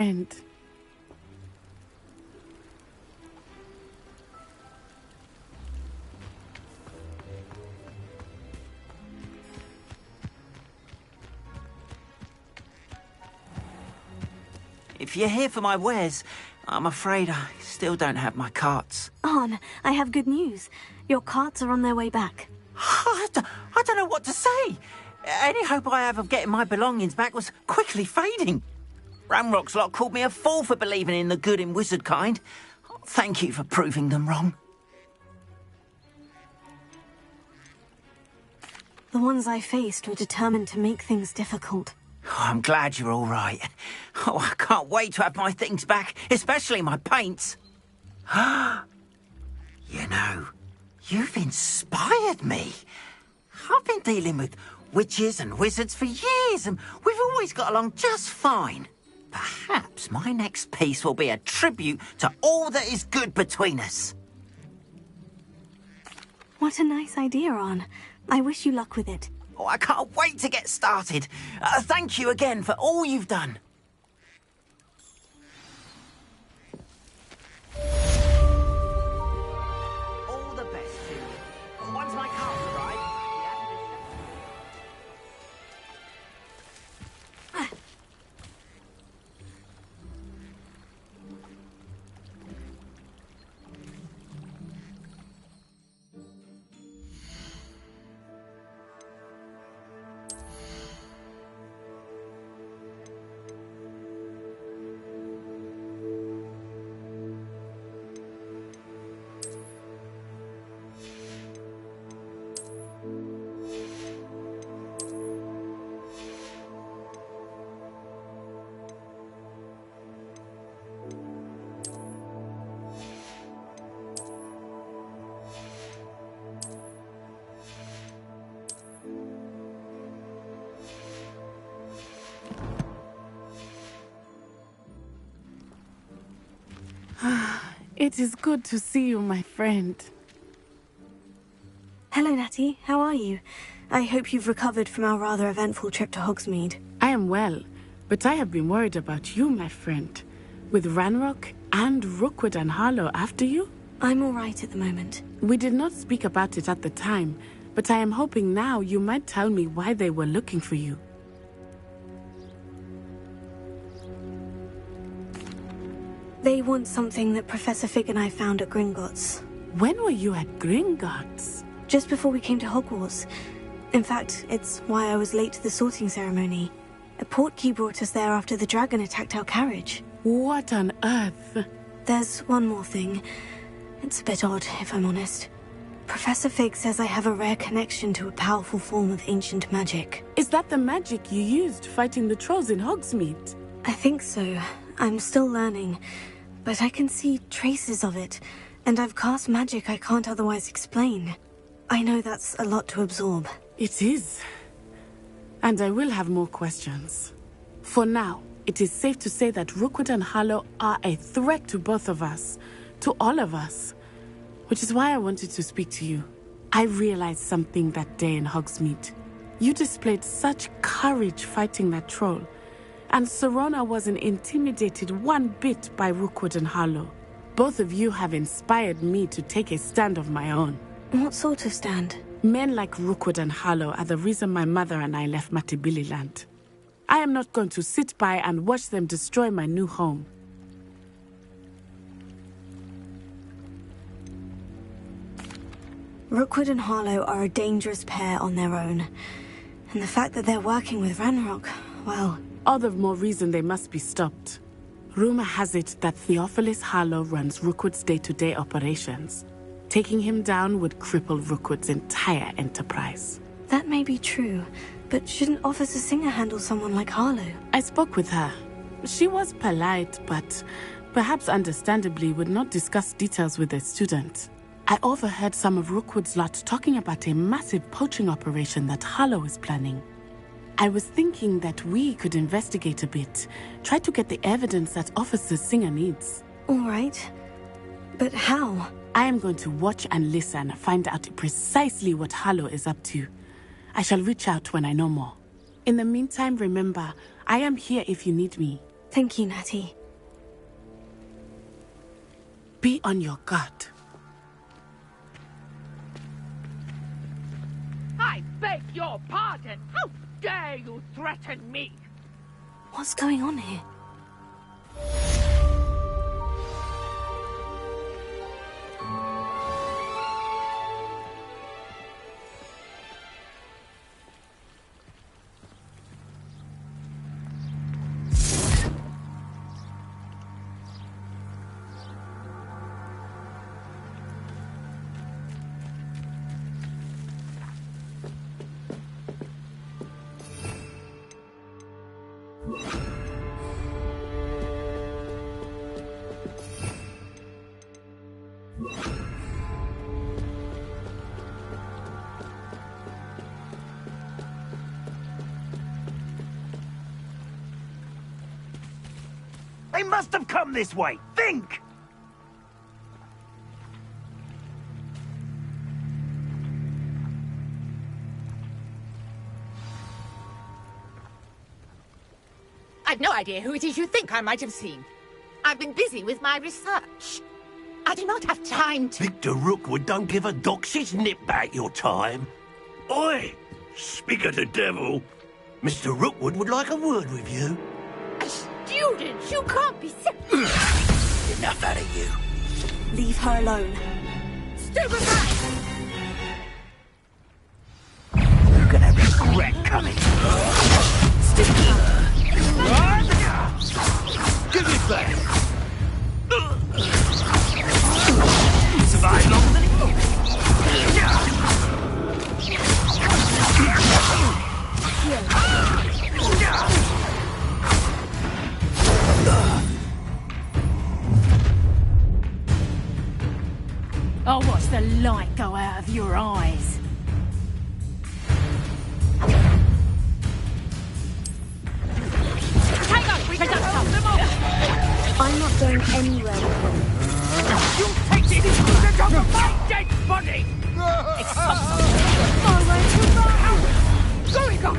And If you're here for my wares, I'm afraid I still don't have my carts. Arn, I have good news. Your carts are on their way back. I don't know what to say. Any hope I have of getting my belongings back was quickly fading. Ramrock's lot called me a fool for believing in the good in wizard kind. Thank you for proving them wrong. The ones I faced were determined to make things difficult. Oh, I'm glad you're all right. Oh, I can't wait to have my things back, especially my paints. You know, you've inspired me. I've been dealing with witches and wizards for years, and we've always got along just fine. Perhaps my next piece will be a tribute to all that is good between us. What a nice idea, Arn. I wish you luck with it. Oh, I can't wait to get started. Thank you again for all you've done. All the best to you. Once my car's arrived, it is good to see you, my friend. Hello, Natty. How are you? I hope you've recovered from our rather eventful trip to Hogsmeade. I am well, but I have been worried about you, my friend. With Ranrock and Rookwood and Harlow after you? I'm all right at the moment. We did not speak about it at the time, but I am hoping now you might tell me why they were looking for you. They want something that Professor Fig and I found at Gringotts. When were you at Gringotts? Just before we came to Hogwarts. In fact, it's why I was late to the sorting ceremony. A portkey brought us there after the dragon attacked our carriage. What on earth? There's one more thing. It's a bit odd, if I'm honest. Professor Fig says I have a rare connection to a powerful form of ancient magic. Is that the magic you used fighting the trolls in Hogsmeade? I think so. I'm still learning, but I can see traces of it, and I've cast magic I can't otherwise explain. I know that's a lot to absorb. It is. And I will have more questions. For now, it is safe to say that Rookwood and Harlow are a threat to both of us, to all of us. Which is why I wanted to speak to you. I realized something that day in Hogsmeade. You displayed such courage fighting that troll, and Serona wasn't intimidated one bit by Rookwood and Harlow. Both of you have inspired me to take a stand of my own. What sort of stand? Men like Rookwood and Harlow are the reason my mother and I left Matibililand. I am not going to sit by and watch them destroy my new home. Rookwood and Harlow are a dangerous pair on their own. And the fact that they're working with Ranrock, well... all the more reason they must be stopped. Rumor has it that Theophilus Harlow runs Rookwood's day-to-day operations. Taking him down would cripple Rookwood's entire enterprise. That may be true, but shouldn't Officer Singer handle someone like Harlow? I spoke with her. She was polite, but perhaps understandably would not discuss details with a student. I overheard some of Rookwood's lot talking about a massive poaching operation that Harlow is planning. I was thinking that we could investigate a bit, try to get the evidence that Officer Singer needs. All right. But how? I am going to watch and listen, find out precisely what Harlow is up to. I shall reach out when I know more. In the meantime, remember, I am here if you need me. Thank you, Natty. Be on your guard. I beg your pardon! How dare you threaten me? What's going on here? They must have come this way. Think! I've no idea who it is you think I might have seen. I've been busy with my research. I do not have time to... Victor Rookwood don't give a doxy's nip back your time. Oi! Speak of the devil. Mr. Rookwood would like a word with you. A student? You can't be so... Enough out of you. Leave her alone. Stupefy! You're gonna regret coming. Give it back. Survive longer than a I'll watch the light go out of your eyes. Hang on, we can hold them off. I'm not going anywhere with him. You take this student off of my dead body! Going on!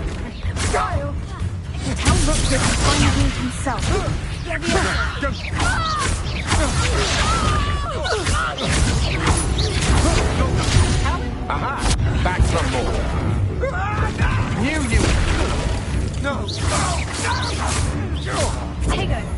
Tell Rookwood to find me himself. Aha! Back some more. Knew you. No. Here goes.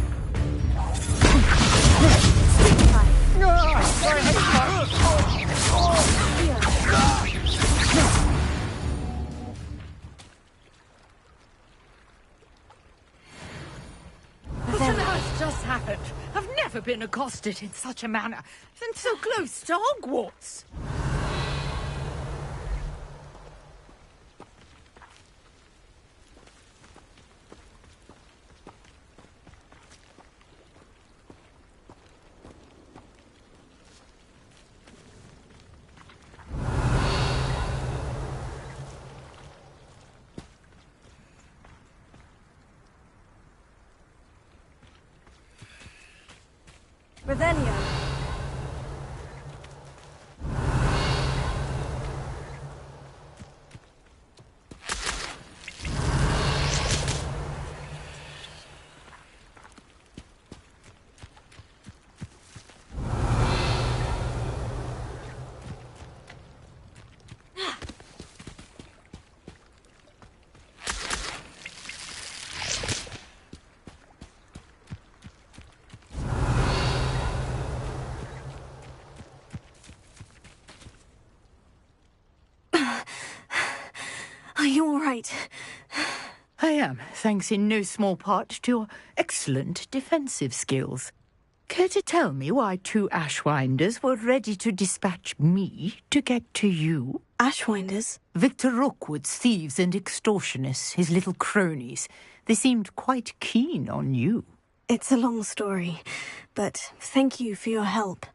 What on earth just happened? I've never been accosted in such a manner, and so close to Hogwarts. Revelio. Are you all right? I am, thanks in no small part to your excellent defensive skills. Care to tell me why two Ashwinders were ready to dispatch me to get to you? Ashwinders? Victor Rookwood's thieves and extortionists, his little cronies. They seemed quite keen on you. It's a long story, but thank you for your help.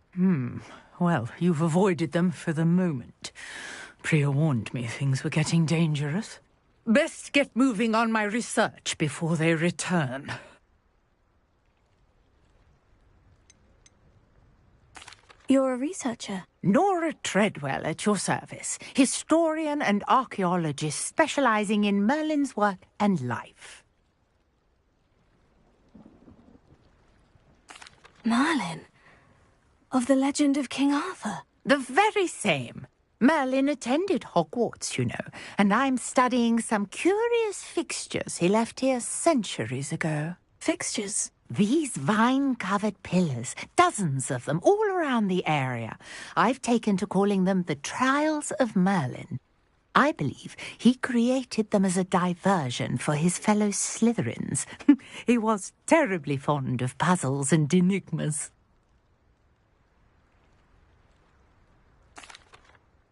Well, you've avoided them for the moment. Priya warned me things were getting dangerous. Best get moving on my research before they return. You're a researcher? Nora Treadwell at your service, historian and archaeologist specializing in Merlin's work and life. Merlin? Of the legend of King Arthur? The very same. Merlin attended Hogwarts, you know, and I'm studying some curious fixtures he left here centuries ago. Fixtures? These vine-covered pillars, dozens of them, all around the area. I've taken to calling them the Trials of Merlin. I believe he created them as a diversion for his fellow Slytherins. He was terribly fond of puzzles and enigmas.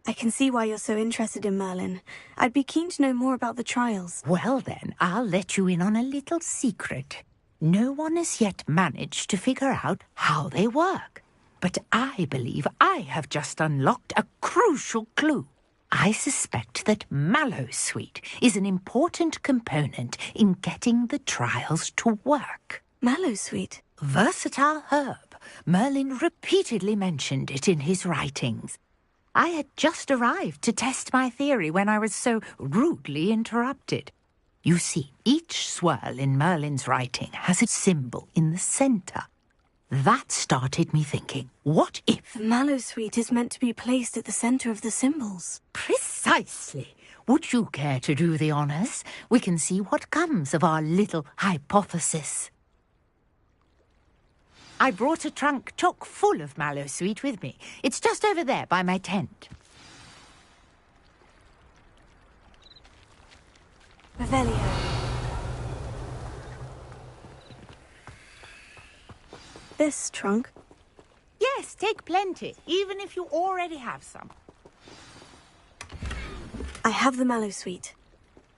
I can see why you're so interested in Merlin. I'd be keen to know more about the trials. Well then, I'll let you in on a little secret. No one has yet managed to figure out how they work. But I believe I have just unlocked a crucial clue. I suspect that Mallowsweet is an important component in getting the trials to work. Mallowsweet? Versatile herb. Merlin repeatedly mentioned it in his writings. I had just arrived to test my theory when I was so rudely interrupted. You see, each swirl in Merlin's writing has a symbol in the centre. That started me thinking, what if... The Mallowsweet is meant to be placed at the centre of the symbols. Precisely. Would you care to do the honours? We can see what comes of our little hypothesis. I brought a trunk chock full of Mallowsweet with me. It's just over there by my tent. Revelio. This trunk? Yes, take plenty, even if you already have some. I have the Mallowsweet.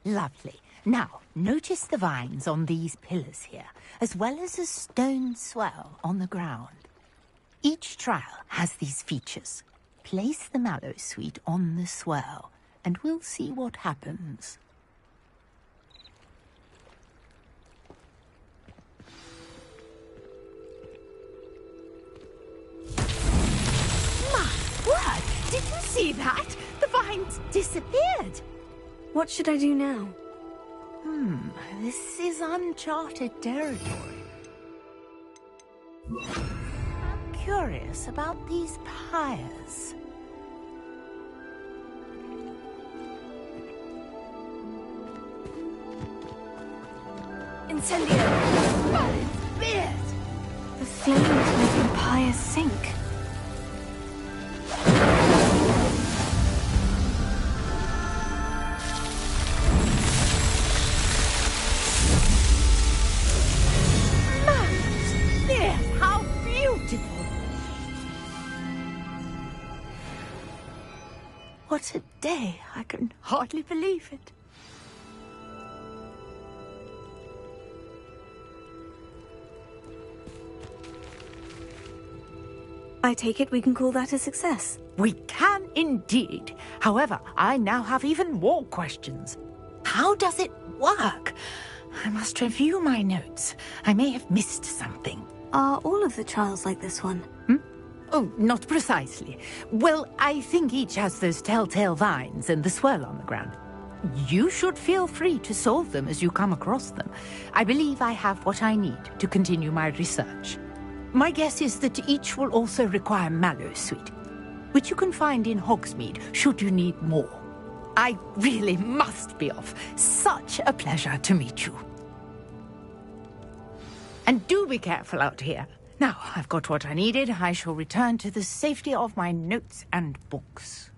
Lovely. Now, notice the vines on these pillars here, as well as a stone swell on the ground. Each trial has these features. Place the Mallowsweet on the swell, and we'll see what happens. My word! Did you see that? The vines disappeared. What should I do now? This is uncharted territory. I'm curious about these pyres. Incendio! Merlin's beard! The flames make the pyres sink. How beautiful! What a day! I can hardly believe it. I take it we can call that a success. We can indeed. However, I now have even more questions. How does it work? I must review my notes. I may have missed something. Are all of the trials like this one? Oh, not precisely. Well, I think each has those telltale vines and the swirl on the ground. You should feel free to solve them as you come across them. I believe I have what I need to continue my research. My guess is that each will also require Mallowsweet, which you can find in Hogsmeade should you need more. I really must be off. Such a pleasure to meet you. And do be careful out here. Now, I've got what I needed. I shall return to the safety of my notes and books.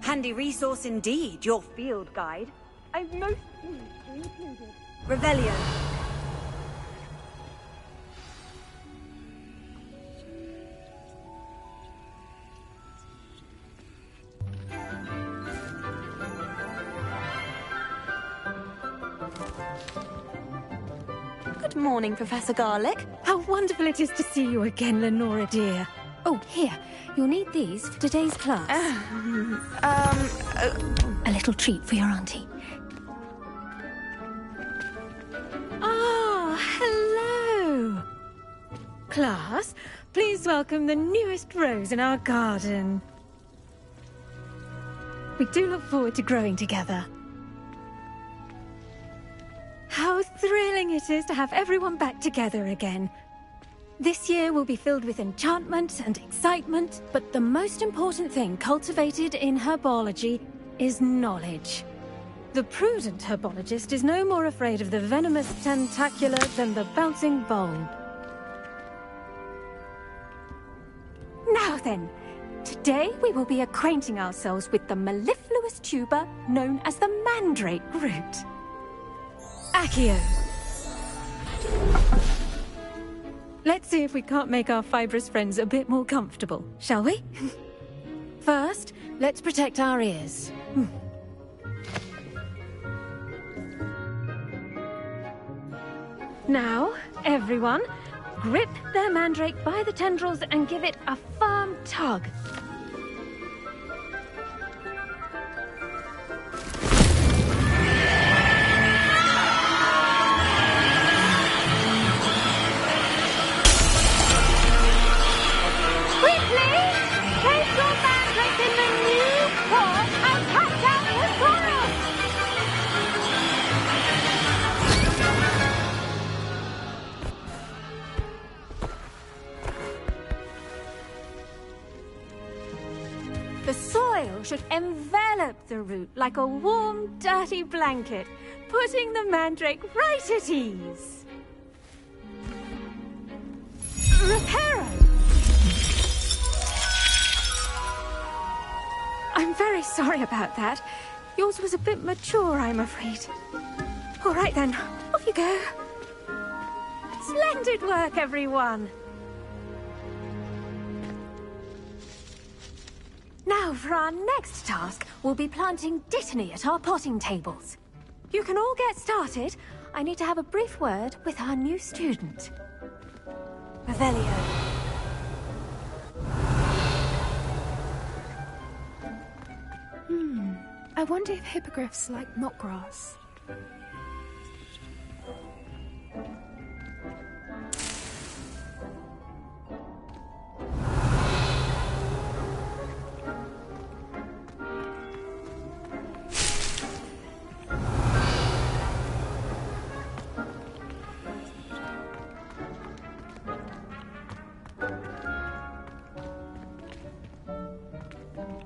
Handy resource indeed, your field guide. I've most included. Revelio. Good morning, Professor Garlick. How wonderful it is to see you again, Lenora dear. Oh, here. You'll need these for today's class. A little treat for your auntie. Ah, hello. Class, please welcome the newest rose in our garden. We do look forward to growing together. How thrilling it is to have everyone back together again. This year will be filled with enchantment and excitement, but the most important thing cultivated in herbology is knowledge. The prudent herbologist is no more afraid of the venomous tentacula than the bouncing bulb. Now then, today we will be acquainting ourselves with the mellifluous tuber known as the mandrake root. Accio. Let's see if we can't make our fibrous friends a bit more comfortable, shall we? First, let's protect our ears. Now, everyone, grip their mandrake by the tendrils and give it a firm tug. The soil should envelop the root like a warm, dirty blanket, putting the mandrake right at ease. Reparo! I'm very sorry about that. Yours was a bit mature, I'm afraid. All right then, off you go. Splendid work, everyone! Now, for our next task, we'll be planting dittany at our potting tables. You can all get started. I need to have a brief word with our new student. Revelio. I wonder if hippogriffs like knotgrass.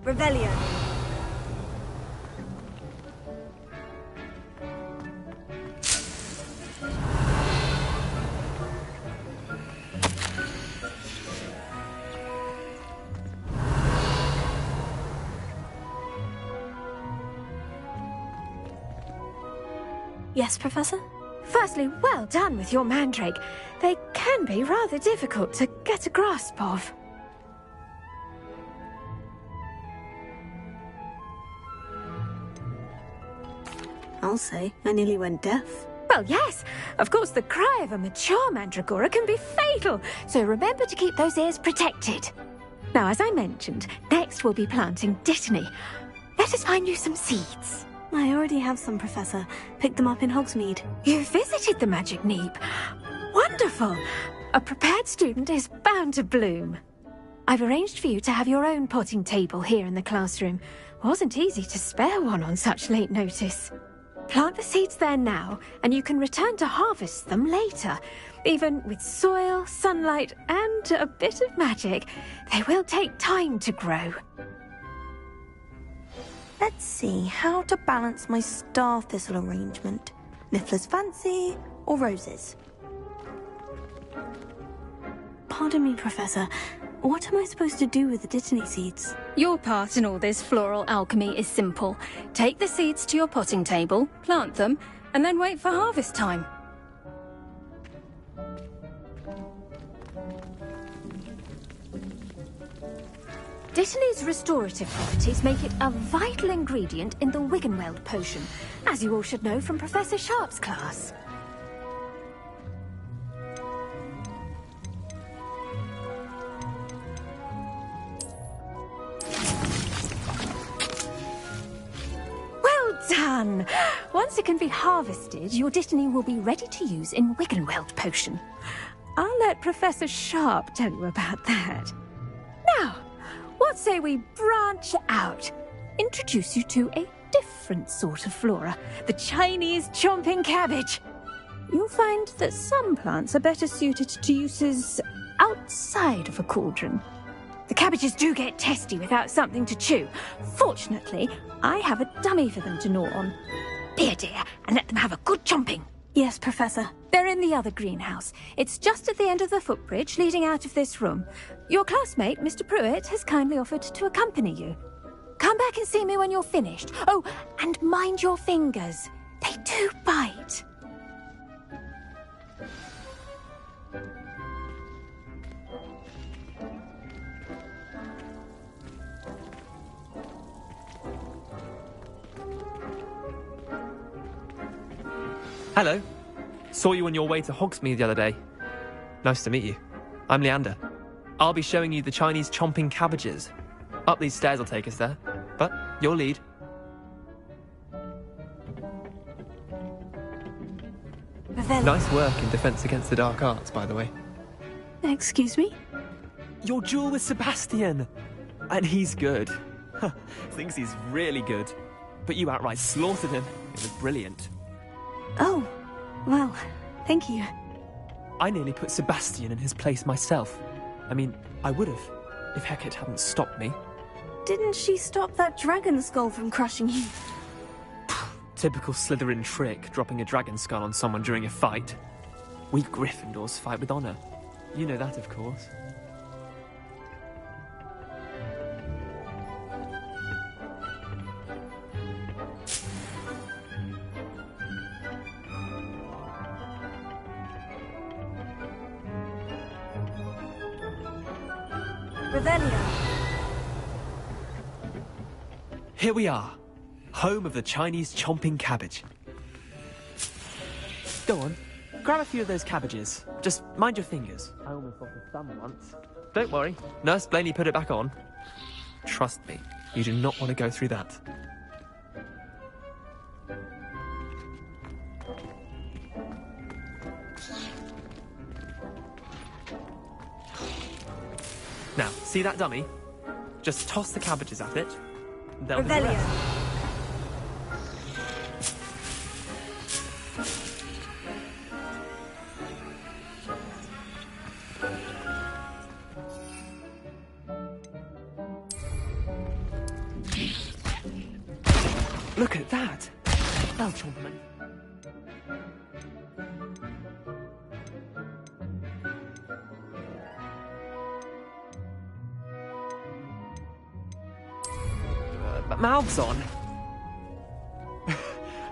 Revelio. Yes, Professor? Firstly, well done with your mandrake. They can be rather difficult to get a grasp of. I'll say, I nearly went deaf. Well, yes. Of course, the cry of a mature mandragora can be fatal, so remember to keep those ears protected. Now, as I mentioned, next we'll be planting dittany. Let us find you some seeds. I already have some, Professor. Picked them up in Hogsmeade. You visited the Magic Neep. Wonderful. A prepared student is bound to bloom. I've arranged for you to have your own potting table here in the classroom. Wasn't easy to spare one on such late notice. Plant the seeds there now, and you can return to harvest them later. Even with soil, sunlight, and a bit of magic, they will take time to grow. Let's see how to balance my star thistle arrangement. Niffler's fancy or roses? Pardon me, Professor, what am I supposed to do with the dittany seeds? Your part in all this floral alchemy is simple. Take the seeds to your potting table, plant them, and then wait for harvest time. Dittany's restorative properties make it a vital ingredient in the Wiggenweld potion, as you all should know from Professor Sharp's class. Well done! Once it can be harvested, your Dittany will be ready to use in Wiggenweld potion. I'll let Professor Sharp tell you about that. Now, what say we branch out? Introduce you to a different sort of flora, the Chinese chomping cabbage. You'll find that some plants are better suited to uses outside of a cauldron. The cabbages do get testy without something to chew. Fortunately, I have a dummy for them to gnaw on. Be a dear and let them have a good chomping. Yes, Professor. They're in the other greenhouse. It's just at the end of the footbridge leading out of this room. Your classmate, Mr. Pruitt, has kindly offered to accompany you. Come back and see me when you're finished. Oh, and mind your fingers. They do bite. Hello. Saw you on your way to Hogsmeade the other day. Nice to meet you. I'm Leander. I'll be showing you the Chinese chomping cabbages. Up these stairs will take us there, but your lead. Nice work in Defense Against the Dark Arts, by the way. Excuse me? Your duel with Sebastian! And he's good. Thinks he's really good. But you outright slaughtered him. It was brilliant. Oh, well, thank you. I nearly put Sebastian in his place myself. I mean, I would have, if Hecate hadn't stopped me. Didn't she stop that dragon skull from crushing you? Typical Slytherin trick, dropping a dragon skull on someone during a fight. We Gryffindors fight with honor. You know that, of course. Here we are, home of the Chinese chomping cabbage. Go on, grab a few of those cabbages. Just mind your fingers. I almost lost a thumb once. Don't worry, Nurse Blaney put it back on. Trust me, you do not want to go through that. Now, see that dummy? Just toss the cabbages at it. They'll do the rest. Look at that! Well, Chompman. Mouths on.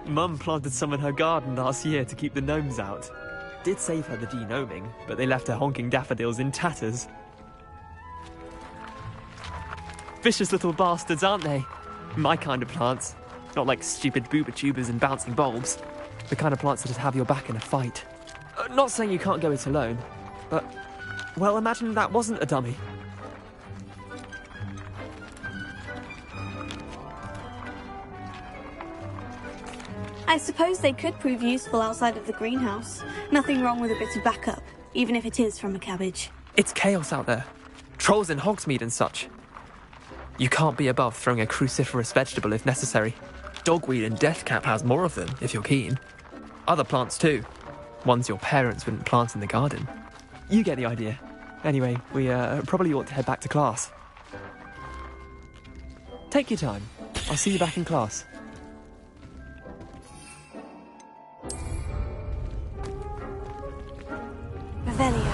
Mum planted some in her garden last year to keep the gnomes out. Did save her the de-gnoming, but they left her honking daffodils in tatters. Vicious little bastards, aren't they? My kind of plants. Not like stupid booba tubers and bouncing bulbs. The kind of plants that have your back in a fight. Not saying you can't go it alone, but... well, imagine that wasn't a dummy. I suppose they could prove useful outside of the greenhouse. Nothing wrong with a bit of backup, even if it is from a cabbage. It's chaos out there. Trolls in Hogsmeade and such. You can't be above throwing a cruciferous vegetable if necessary. Dogweed and deathcap has more of them, if you're keen. Other plants too. Ones your parents wouldn't plant in the garden. You get the idea. Anyway, we probably ought to head back to class. Take your time. I'll see you back in class. Revelio.